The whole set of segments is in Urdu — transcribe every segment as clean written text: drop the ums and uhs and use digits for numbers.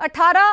18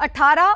18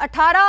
18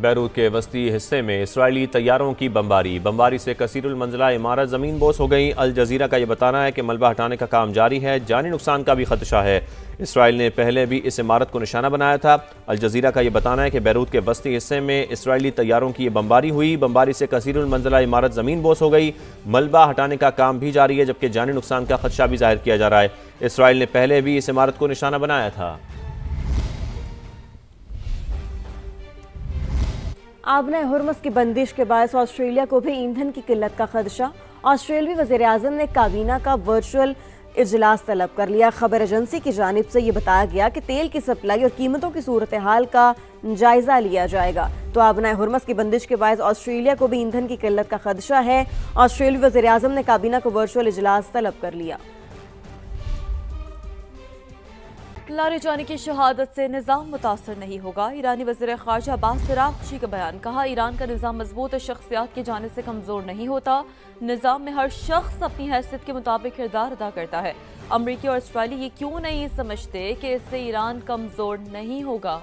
بیروت کے وسطی حصے میں اسرائیلی طیاروں کی بمباری سے کثیر المنزلہ عمارت زمین بوس ہو گئی۔ الجزیرہ کا یہ بتانا ہے کہ ملبہ ہٹانے کا کام جاری ہے، جانی نقصان کا بھی خدشہ ہے۔ اسرائیل نے پہلے بھی اس عمارت کو نشانہ بنایا تھا۔ الجزیرہ کا یہ بتانا ہے کہ بیروت کے وسطی حصے میں اسرائیلی طیاروں کی یہ بمباری ہوئی، بمباری سے کثیر المنزلہ عمارت زمین بوس ہو گئی۔ ملبہ ہٹانے کا کام بھی جاری ہے، جبکہ جانی نقصان کا خدشہ بھی ظاہر کیا جا رہا ہے۔ اسرائیل نے پہلے بھی اس عمارت کو نشانہ بنایا تھا۔ آبنۂ ہرمز کی بندش کے باعث آسٹریلیا کو بھی ایندھن کی قلت کا خدشہ۔ آسٹریلوی وزیر اعظم نے کابینہ کا ورچوئل اجلاس طلب کر لیا۔ خبر ایجنسی کی جانب سے یہ بتایا گیا کہ تیل کی سپلائی اور قیمتوں کی صورتحال کا جائزہ لیا جائے گا۔ تو آبنۂ ہرمز کی بندش کے باعث آسٹریلیا کو بھی ایندھن کی قلت کا خدشہ ہے۔ آسٹریلوی وزیر اعظم نے کابینہ کو ورچوئل اجلاس طلب کر لیا۔ لاریجانی کی شہادت سے نظام متاثر نہیں ہوگا، ایرانی وزیر خارجہ عباس اراغچی کا بیان۔ کہا ایران کا نظام مضبوط شخصیات کی جانب سے کمزور نہیں ہوتا، نظام میں ہر شخص اپنی حیثیت کے مطابق کردار ادا کرتا ہے۔ امریکی اور اسرائیلی یہ کیوں نہیں سمجھتے کہ اس سے ایران کمزور نہیں ہوگا؟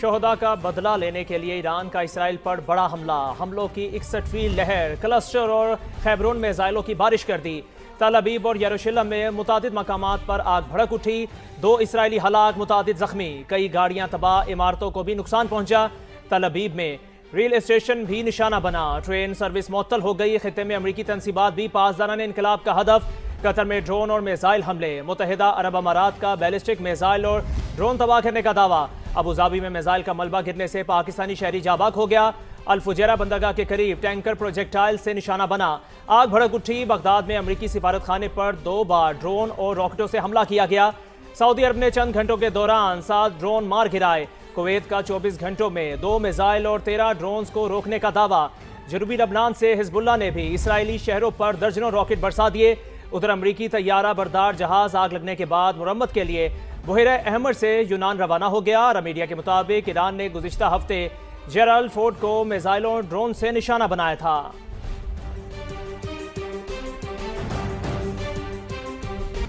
شہداء کا بدلہ لینے کے لیے ایران کا اسرائیل پر بڑا حملوں کی 61ویں لہر، کلسٹر اور خیبرون میں میزائلوں کی بارش کر دی۔ تل ابیب اور یروشلم میں متعدد مقامات پر آگ بھڑک اٹھی، 2 اسرائیلی ہلاک، متعدد زخمی، کئی گاڑیاں تباہ، عمارتوں کو بھی نقصان پہنچا۔ تل ابیب میں ریل اسٹیشن بھی نشانہ بنا، ٹرین سروس معطل ہو گئی۔ خطے میں امریکی تنصیبات بھی پاسداران انقلاب کا ہدف، قطر میں ڈرون اور میزائل حملے، متحدہ عرب امارات کا بیلسٹک میزائل اور ڈرون تباہ کرنے کا دعویٰ۔ ابوظہبی میں میزائل کا ملبہ گرنے سے پاکستانی شہری جاں بحق ہو گیا۔ الفجیرہ بندرگاہ کے قریب ٹینکر پروجیکٹائل سے نشانہ بنا، آگ بھڑک اٹھی۔ بغداد میں امریکی سفارت خانے پر 2 بار ڈرون اور راکٹوں سے حملہ کیا گیا۔ سعودی عرب نے چند گھنٹوں کے دوران 7 ڈرون مار گرائے۔ کویت کا 24 گھنٹوں میں 2 میزائل اور 13 ڈرونز کو روکنے کا دعویٰ۔ جنوبی لبنان سے حزب اللہ نے بھی اسرائیلی شہروں پر درجنوں راکٹ برسا دیے۔ ادھر امریکی طیارہ بردار جہاز آگ لگنے کے بعد مرمت کے لیے بحیرہ احمر سے یونان روانہ ہو گیا۔ اور میڈیا کے مطابق ایران نے گزشتہ ہفتے جیرالڈ فورڈ کو میزائلوں اور ڈرون سے نشانہ بنایا تھا۔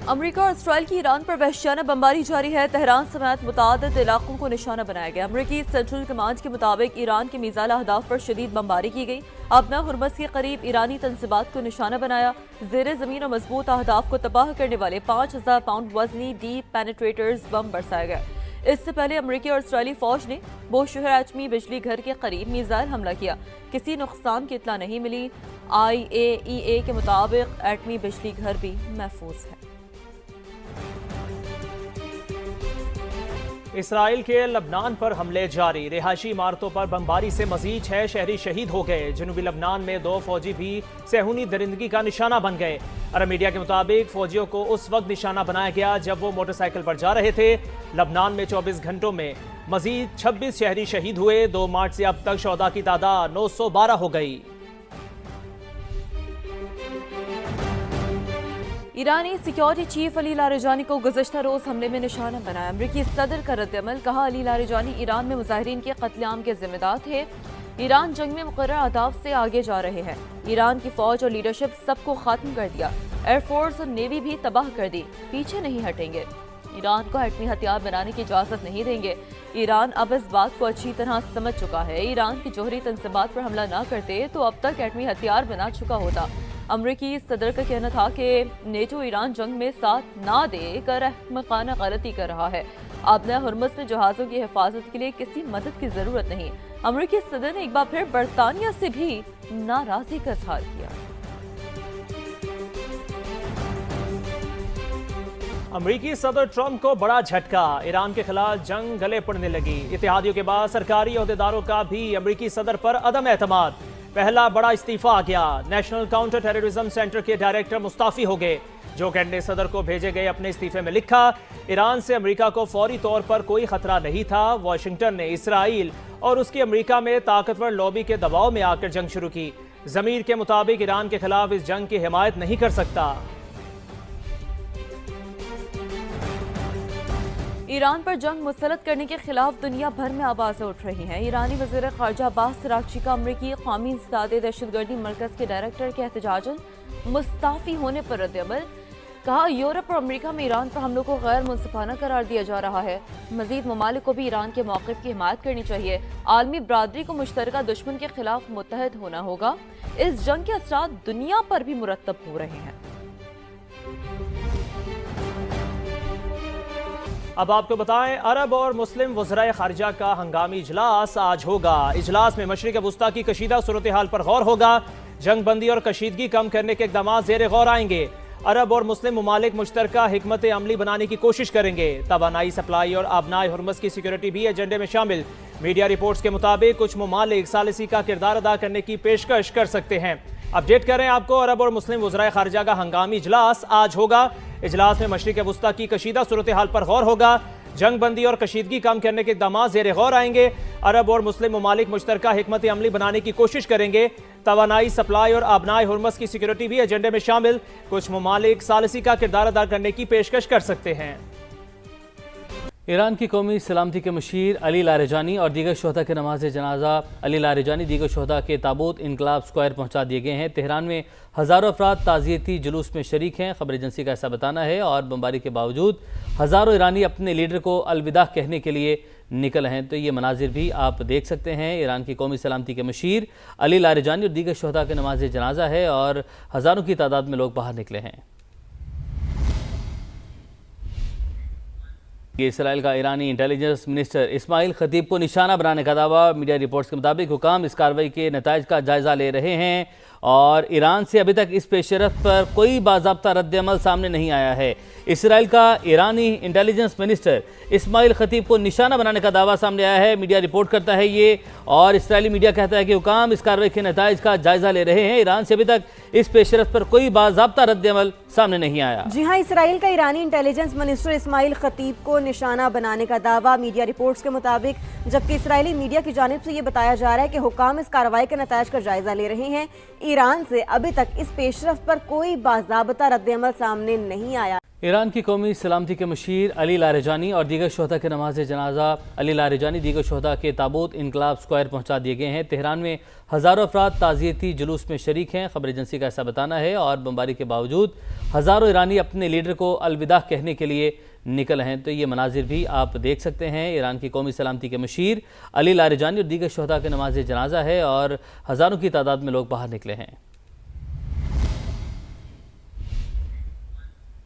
امریکہ اور اسرائیل کی ایران پر وحشیانہ بمباری جاری ہے، تہران سمیت متعدد علاقوں کو نشانہ بنایا گیا۔ امریکی سینٹرل کمانڈ کے مطابق ایران کے میزائل اہداف پر شدید بمباری کی گئی۔ آبنۂ ہرمز کے قریب ایرانی تنصیبات کو نشانہ بنایا، زیر زمین اور مضبوط اہداف کو تباہ کرنے والے 5000 پاؤنڈ وزنی ڈیپ پینیٹریٹرز بم برسائے گئے۔ اس سے پہلے امریکی اور اسرائیلی فوج نے بوشہر ایٹمی بجلی گھر کے قریب میزائل حملہ کیا، کسی نقصان کی اطلاع نہیں ملی۔ IAEA کے مطابق ایٹمی بجلی گھر بھی محفوظ ہے۔ اسرائیل کے لبنان پر حملے جاری، رہائشی عمارتوں پر بمباری سے مزید 6 شہری شہید ہو گئے۔ جنوبی لبنان میں 2 فوجی بھی صہیونی درندگی کا نشانہ بن گئے۔ عرب میڈیا کے مطابق فوجیوں کو اس وقت نشانہ بنایا گیا جب وہ موٹر سائیکل پر جا رہے تھے۔ لبنان میں 24 گھنٹوں میں مزید 26 شہری شہید ہوئے۔ 2 مارچ سے اب تک شہداء کی تعداد 912 ہو گئی۔ ایرانی سیکیورٹی چیف علی لاریجانی کو گزشتہ روز حملے میں نشانہ بنایا۔ امریکی صدر کا رد عمل، کہا علی لاریجانی ایران میں مظاہرین کے قتل عام کے ذمہ دار تھے۔ ایران جنگ میں مقررہ اہداف سے آگے جا رہے ہیں، ایران کی فوج اور لیڈرشپ سب کو ختم کر دیا، ایئر فورس اور نیوی بھی تباہ کر دی، پیچھے نہیں ہٹیں گے، ایران کو ایٹمی ہتھیار بنانے کی اجازت نہیں دیں گے۔ ایران اب اس بات کو اچھی طرح سمجھ چکا ہے، ایران کی جوہری تنصیبات پر حملہ نہ کرتے تو اب تک ایٹمی ہتھیار بنا چکا ہوتا۔ امریکی صدر کا کہنا تھا کہ نیٹو ایران جنگ میں ساتھ نہ دے کر احمقانہ غلطی کر رہا ہے۔ آبنۂ ہرمز میں جہازوں کی حفاظت کے لیے کسی مدد کی ضرورت نہیں۔ امریکی صدر نے ایک بار پھر برطانیہ سے بھی ناراضی کا اظہار کیا۔ امریکی صدر ٹرمپ کو بڑا جھٹکا، ایران کے خلاف جنگ گلے پڑنے لگی۔ اتحادیوں کے بعد سرکاری عہدیداروں کا بھی امریکی صدر پر عدم اعتماد، پہلا بڑا استعفیٰ آ گیا۔ نیشنل کاؤنٹر ٹیررزم سینٹر کے ڈائریکٹر مستعفی ہو گئے۔ جو کینٹ نے صدر کو بھیجے گئے اپنے استعفے میں لکھا، ایران سے امریکہ کو فوری طور پر کوئی خطرہ نہیں تھا۔ واشنگٹن نے اسرائیل اور اس کی امریکہ میں طاقتور لابی کے دباؤ میں آ کر جنگ شروع کی۔ ضمیر کے مطابق ایران کے خلاف اس جنگ کی حمایت نہیں کر سکتا۔ ایران پر جنگ مسلط کرنے کے خلاف دنیا بھر میں آوازیں اٹھ رہی ہیں۔ ایرانی وزیر خارجہ عباس اراغچی کا امریکی قومی انسداد دہشت گردی مرکز کے ڈائریکٹر کے احتجاجاً مستعفی ہونے پر رد عمل۔ کہا یورپ اور امریکہ میں ایران پر حملوں کو غیر منصفانہ قرار دیا جا رہا ہے۔ مزید ممالک کو بھی ایران کے موقف کی حمایت کرنی چاہیے۔ عالمی برادری کو مشترکہ دشمن کے خلاف متحد ہونا ہوگا۔ اس جنگ کے اثرات دنیا پر بھی مرتب ہو رہے ہیں۔ اب آپ کو بتائیں، عرب اور مسلم وزرائے خارجہ کا ہنگامی اجلاس آج ہوگا۔ اجلاس میں مشرق وسطیٰ کی کشیدہ صورتحال پر غور ہوگا۔ جنگ بندی اور کشیدگی کم کرنے کے اقدامات زیر غور آئیں گے۔ عرب اور مسلم ممالک مشترکہ حکمت عملی بنانے کی کوشش کریں گے۔ توانائی سپلائی اور آبنائے ہرمز کی سیکیورٹی بھی ایجنڈے میں شامل۔ میڈیا رپورٹس کے مطابق کچھ ممالک ثالثی کا کردار ادا کرنے کی پیشکش کر سکتے ہیں۔ اپڈیٹ کریں آپ کو، عرب اور مسلم وزرائے خارجہ کا ہنگامی اجلاس آج ہوگا۔ اجلاس میں مشرق وسطیٰ کی کشیدہ صورتحال پر غور ہوگا۔ جنگ بندی اور کشیدگی کم کرنے کے اقدامات زیر غور آئیں گے۔ عرب اور مسلم ممالک مشترکہ حکمت عملی بنانے کی کوشش کریں گے۔ توانائی سپلائی اور آبنائے ہرمز کی سیکیورٹی بھی ایجنڈے میں شامل۔ کچھ ممالک ثالثی کا کردار ادا کرنے کی پیشکش کر سکتے ہیں۔ ایران کی قومی سلامتی کے مشیر علی لاریجانی اور دیگر شہداء کے نماز جنازہ علی لاریجانی دیگر شہداء کے تابوت انقلاب اسکوائر پہنچا دیے گئے ہیں۔ تہران میں ہزاروں افراد تعزیتی جلوس میں شریک ہیں، خبر ایجنسی کا ایسا بتانا ہے، اور بمباری کے باوجود ہزاروں ایرانی اپنے لیڈر کو الوداع کہنے کے لیے نکل ہیں۔ تو یہ مناظر بھی آپ دیکھ سکتے ہیں۔ ایران کی قومی سلامتی کے مشیر علی لاریجانی اور دیگر شہداء کے نماز جنازہ ہے اور ہزاروں کی تعداد میں لوگ باہر نکلے ہیں۔ اسرائیل کا ایرانی انٹیلیجنس منسٹر اسماعیل خطیب کو نشانہ بنانے کا دعویٰ۔ میڈیا رپورٹس کے مطابق حکام اس کارروائی کے نتائج کا جائزہ لے رہے ہیں اور ایران سے ابھی تک اس پیش رفت پر کوئی باضابطہ رد عمل سامنے نہیں آیا ہے۔ اسرائیل کا ایرانی انٹیلیجنس منسٹر اسماعیل خطیب کو نشانہ بنانے کا دعویٰ سامنے آیا ہے۔ میڈیا رپورٹ کرتا ہے یہ، اور اسرائیلی میڈیا کہتا ہے کہ حکام اس کارروائی کے نتائج کا جائزہ لے رہے ہیں۔ ایران سے ابھی تک اس پیش رفت پر کوئی باضابطہ رد عمل سامنے نہیں آیا۔ جی ہاں، اسرائیل کا ایرانی انٹیلیجنس منسٹر اسماعیل خطیب کو نشانہ بنانے کا دعویٰ میڈیا رپورٹس کے مطابق، جبکہ اسرائیلی میڈیا کی جانب سے یہ بتایا جا رہا ہے کہ حکام اس کارروائی کے نتائج کا جائزہ لے رہے ہیں۔ ایران سے ابھی تک اس پیش رفت پر کوئی باضابطہ رد عمل سامنے نہیں آیا۔ ایران کی قومی سلامتی کے مشیر علی لاریجانی اور دیگر شہداء کے نماز جنازہ علی لاریجانی دیگر شہداء کے تابوت انقلاب اسکوائر پہنچا دیے گئے ہیں۔ تہران میں ہزاروں افراد تعزیتی جلوس میں شریک ہیں، خبر ایجنسی کا ایسا بتانا ہے، اور بمباری کے باوجود ہزاروں ایرانی اپنے لیڈر کو الوداع کہنے کے لیے نکل ہیں۔ تو یہ مناظر بھی آپ دیکھ سکتے ہیں۔ ایران کی قومی سلامتی کے مشیر علی لاریجانی اور دیگر شہداء کے نماز جنازہ ہے اور ہزاروں کی تعداد میں لوگ باہر نکلے ہیں۔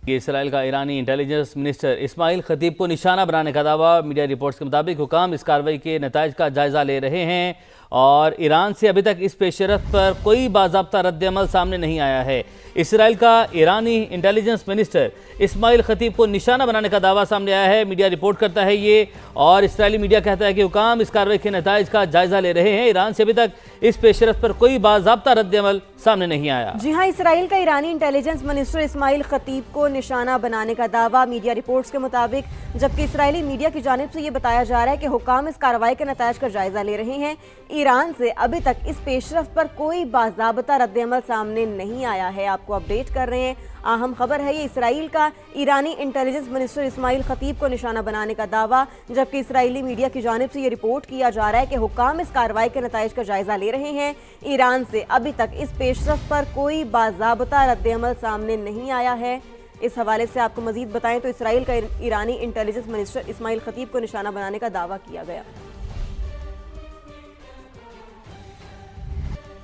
اسرائیل کا ایرانی انٹیلیجنس منسٹر اسماعیل خطیب کو نشانہ بنانے کا دعویٰ۔ میڈیا رپورٹس کے مطابق حکام اس کارروائی کے نتائج کا جائزہ لے رہے ہیں اور ایران سے ابھی تک اس پیش رفت پر کوئی باضابطہ رد عمل سامنے نہیں آیا ہے۔ اسرائیل کا ایرانی انٹیلیجنس منسٹر اسماعیل خطیب کو نشانہ بنانے کا دعویٰ سامنے آیا ہے۔ میڈیا رپورٹ کرتا ہے یہ، اور اسرائیلی میڈیا کہتا ہے کہ حکام اس کارروائی کے نتائج کا جائزہ لے رہے ہیں۔ ایران سے ابھی تک اس پیش رفت پر کوئی باضابطہ رد عمل سامنے نہیں آیا۔ جی ہاں، اسرائیل کا ایرانی انٹیلیجنس منسٹر اسماعیل خطیب کو نشانہ بنانے کا دعویٰ میڈیا رپورٹس کے مطابق، جبکہ اسرائیلی میڈیا کی جانب سے یہ بتایا جا رہا ہے کہ حکام اس کارروائی کے نتائج کا جائزہ لے رہے ہیں۔ ایران سے ابھی تک اس پیش رفت پر کوئی باضابطہ رد عمل سامنے نہیں آیا ہے۔ آپ کو اپڈیٹ کر رہے ہیں، اہم خبر ہے یہ، اسرائیل کا ایرانی انٹیلیجنس منسٹر اسماعیل خطیب کو نشانہ بنانے کا دعویٰ، جبکہ اسرائیلی میڈیا کی جانب سے یہ رپورٹ کیا جا رہا ہے کہ حکام اس کارروائی کے نتائج کا جائزہ لے رہے ہیں۔ ایران سے ابھی تک اس پیش رفت پر کوئی باضابطہ رد عمل سامنے نہیں آیا ہے۔ اس حوالے سے آپ کو مزید بتائیں تو اسرائیل کا ایرانی انٹیلیجنس منسٹر اسماعیل خطیب کو نشانہ بنانے کا دعویٰ کیا گیا۔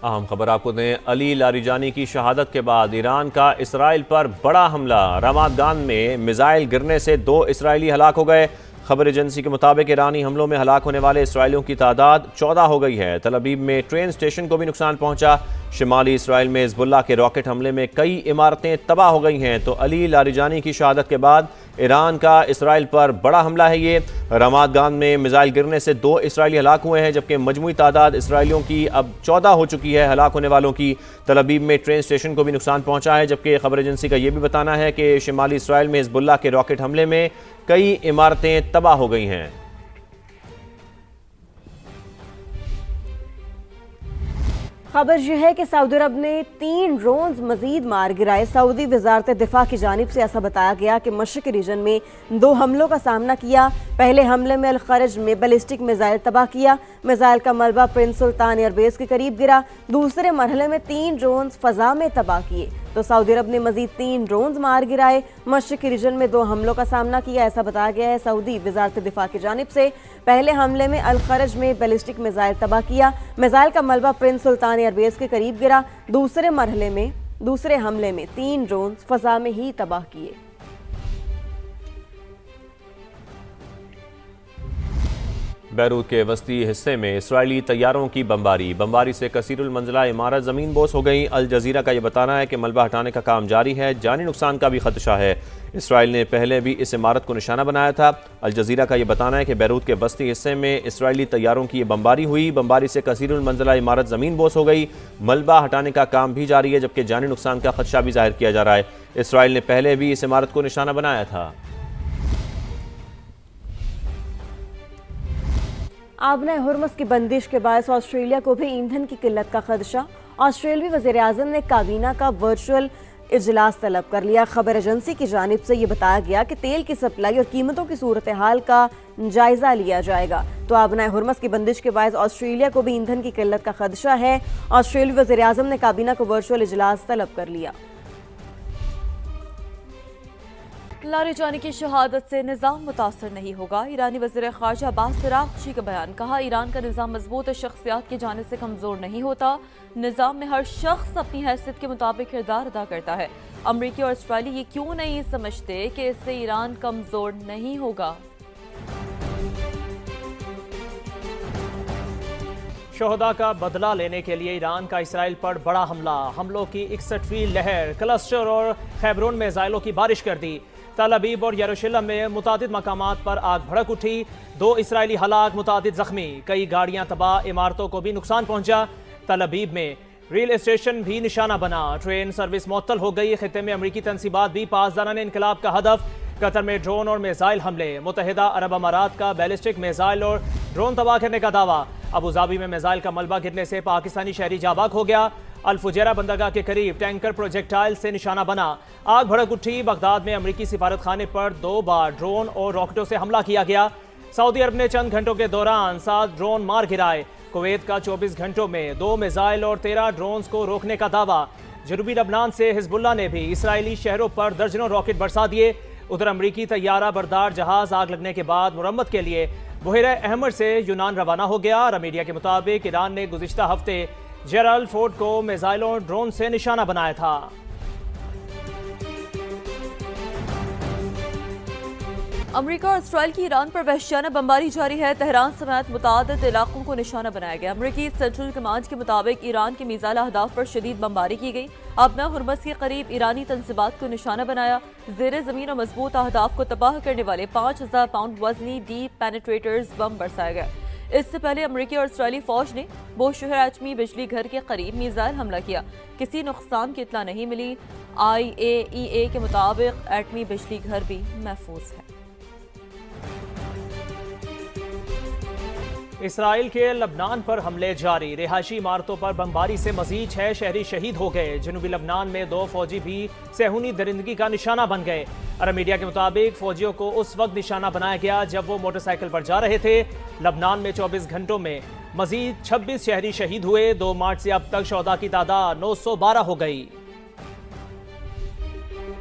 اہم خبر آپ کو دیں، علی لاریجانی کی شہادت کے بعد ایران کا اسرائیل پر بڑا حملہ۔ رامات گان میں میزائل گرنے سے 2 اسرائیلی ہلاک ہو گئے۔ خبر ایجنسی کے مطابق ایرانی حملوں میں ہلاک ہونے والے اسرائیلیوں کی تعداد 14 ہو گئی ہے۔ تل ابیب میں ٹرین اسٹیشن کو بھی نقصان پہنچا۔ شمالی اسرائیل میں حزب اللہ کے راکٹ حملے میں کئی عمارتیں تباہ ہو گئی ہیں۔ تو علی لاریجانی کی شہادت کے بعد ایران کا اسرائیل پر بڑا حملہ ہے یہ۔ رامات گان میں میزائل گرنے سے 2 اسرائیلی ہلاک ہوئے ہیں، جبکہ مجموعی تعداد اسرائیلیوں کی اب 14 ہو چکی ہے ہلاک ہونے والوں کی۔ تل ابیب میں ٹرین اسٹیشن کو بھی نقصان پہنچا ہے، جبکہ خبر ایجنسی کا یہ بھی بتانا ہے کہ شمالی اسرائیل میں حزب اللہ کے راکٹ حملے میں کئی عمارتیں تباہ ہو گئی ہیں۔ خبر یہ ہے کہ سعودی عرب نے 3 ڈرونز مزید مار گرائے۔ سعودی وزارت دفاع کی جانب سے ایسا بتایا گیا کہ مشرقی ریجن میں 2 حملوں کا سامنا کیا۔ پہلے حملے میں الخرج میں بیلسٹک میزائل تباہ کیا۔ میزائل کا ملبہ پرنس سلطان ایئر بیس کے قریب گرا۔ دوسرے مرحلے میں 3 ڈرونز فضا میں تباہ کیے۔ تو سعودی عرب نے مزید 3 ڈرونز مار گرائے. مشرقی ریجن میں 2 حملوں کا سامنا کیا، ایسا بتایا گیا ہے سعودی وزارت دفاع کی جانب سے. پہلے حملے میں الخرج میں بیلسٹک میزائل تباہ کیا. میزائل کا ملبہ پرنس سلطان ایئر بیس کے قریب گرا. دوسرے حملے میں 3 ڈرونز فضا میں ہی تباہ کیے. بیروت کے وسطی حصے میں اسرائیلی طیاروں کی بمباری سے کثیر المنزلہ عمارت زمین بوس ہو گئی. الجزیرہ کا یہ بتانا ہے کہ ملبہ ہٹانے کا کام جاری ہے، جانی نقصان کا بھی خدشہ ہے. اسرائیل نے پہلے بھی اس عمارت کو نشانہ بنایا تھا. الجزیرہ کا یہ بتانا ہے کہ بیروت کے وسطی حصے میں اسرائیلی طیاروں کی یہ بمباری ہوئی. بمباری سے کثیر المنزلہ عمارت زمین بوس ہو گئی. ملبہ ہٹانے کا کام بھی جاری ہے، جبکہ جانی نقصان کا خدشہ بھی ظاہر کیا جا رہا ہے. اسرائیل نے پہلے بھی اس عمارت کو نشانہ بنایا تھا. آبنہ ہرمز کی بندش کے باعث آسٹریلیا کو بھی ایندھن کی قلت کا خدشہ. آسٹریلوی وزیر اعظم نے کابینہ کا ورچوئل اجلاس طلب کر لیا. خبر ایجنسی کی جانب سے یہ بتایا گیا کہ تیل کی سپلائی اور قیمتوں کی صورتحال کا جائزہ لیا جائے گا. تو آبنہ ہرمز کی بندش کے باعث آسٹریلیا کو بھی ایندھن کی قلت کا خدشہ ہے. آسٹریلوی وزیر اعظم نے کابینہ کو ورچوئل اجلاس طلب کر لیا. لاریجانی کی شہادت سے نظام متاثر نہیں ہوگا. ایرانی وزیر خارجہ عباس عراقچی کا بیان. کہا ایران کا نظام مضبوط شخصیات کی جانب سے کمزور نہیں ہوتا. نظام میں ہر شخص اپنی حیثیت کے مطابق کردار ادا کرتا ہے. امریکی اور اسرائیلی یہ کیوں نہیں سمجھتے کہ اس سے ایران کمزور نہیں ہوگا. شہداء کا بدلہ لینے کے لیے ایران کا اسرائیل پر بڑا حملہ. حملوں کی 61ویں لہر کلسٹر اور خیبرون میں میزائلوں کی بارش کر دی. تل ابیب اور یروشلم میں متعدد مقامات پر آگ بھڑک اٹھی. 2 اسرائیلی ہلاک، متعدد زخمی، کئی گاڑیاں تباہ، عمارتوں کو بھی نقصان پہنچا. تل ابیب میں ریل اسٹیشن بھی نشانہ بنا، ٹرین سروس معطل ہو گئی. خطے میں امریکی تنصیبات بھی پاسداران انقلاب کا ہدف. قطر میں ڈرون اور میزائل حملے. متحدہ عرب امارات کا بیلسٹک میزائل اور ڈرون تباہ کرنے کا دعویٰ. ابوظہبی میں میزائل کا ملبہ گرنے سے پاکستانی شہری جاں بحق ہو گیا. الفجیرہ بندرگاہ کے قریب ٹینکر پروجیکٹائل سے نشانہ بنا، آگ بھڑک اٹھی. بغداد میں امریکی سفارت خانے پر 2 بار ڈرون اور راکٹوں سے حملہ کیا گیا. سعودی عرب نے چند گھنٹوں کے دوران 7 ڈرون مار گرائے. کویت کا 24 گھنٹوں میں 2 میزائل اور 13 ڈرونز کو روکنے کا دعویٰ. جنوبی لبنان سے حزب اللہ نے بھی اسرائیلی شہروں پر درجنوں راکٹ برسا دیے. ادھر امریکی طیارہ بردار جہاز آگ لگنے کے بعد مرمت کے لیے بحیرہ احمر سے یونان روانہ ہو گیا. میڈیا کے مطابق ایران نے گزشتہ ہفتے جیرالڈ فورڈ کو میزائلوں اور ڈرون سے نشانہ بنایا تھا. امریکہ اور اسرائیل کی ایران پر وحشیانہ بمباری جاری ہے. تہران سمیت متعدد علاقوں کو نشانہ بنایا گیا. امریکی سینٹرل کمانڈ کے مطابق ایران کے میزائل اہداف پر شدید بمباری کی گئی. آبنہ ہرمز کے قریب ایرانی تنصیبات کو نشانہ بنایا. زیر زمین اور مضبوط اہداف کو تباہ کرنے والے 5000 پاؤنڈ وزنی ڈیپ پینیٹریٹرز بم برسائے گئے. اس سے پہلے امریکی اور اسرائیلی فوج نے بوشہر ایٹمی بجلی گھر کے قریب میزائل حملہ کیا. کسی نقصان کی اطلاع نہیں ملی. IAEA کے مطابق ایٹمی بجلی گھر بھی محفوظ ہے. اسرائیل کے لبنان پر حملے جاری. رہائشی عمارتوں پر بمباری سے مزید 6 شہری شہید ہو گئے. جنوبی لبنان میں 2 فوجی بھی صہیونی درندگی کا نشانہ بن گئے. عرب میڈیا کے مطابق فوجیوں کو اس وقت نشانہ بنایا گیا جب وہ موٹر سائیکل پر جا رہے تھے. لبنان میں 24 گھنٹوں میں مزید 26 شہری شہید ہوئے. 2 مارچ سے اب تک شہداء کی تعداد 912 ہو گئی.